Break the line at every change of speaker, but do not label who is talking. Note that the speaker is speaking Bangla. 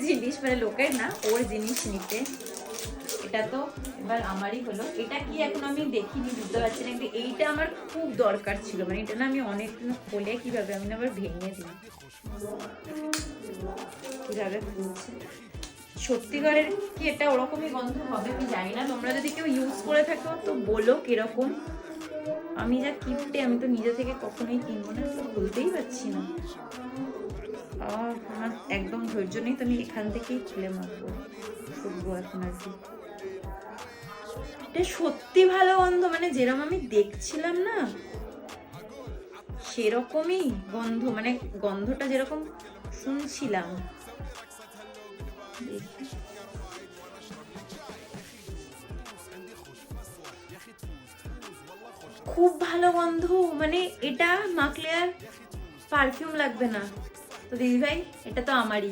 জিনিস, মানে লোকের না, ওর জিনিস নিতে। এটা তো এবার আমারই হলো। এটা কি এখন আমি দেখিনি, বুঝতে পারছি না, কিন্তু এইটা আমার খুব দরকার ছিল। মানে এটা না আমি অনেক খোলে কিভাবে, আমি না আবার ভেঙে দিই কিভাবে খুলছে। সত্যিকারের কি এটা ওরকমই গন্ধ হবে আমি জানি না, তোমরা যদি কেউ ইউজ করে থাকো তো বলো কিরকম। আমি যা কিপটে, আমি তো নিজে থেকে কখনোই কিনবো না, তো খুলতেই পারছি না। আমার একদম ধৈর্য নেই, তো আমি এখান থেকেই খুলে মাখবো, ফুটবো এখন আর কি। এটা সত্যি ভালো গন্ধ, মানে যেরকম আমি দেখছিলাম না সেরকমই গন্ধ, মানে গন্ধটা যেরকম শুনছিলাম। খুব ভালো গন্ধ, মানে এটা মাখলে আর পারফিউম লাগবে না। তো দিদি ভাই, এটা তো আমারই।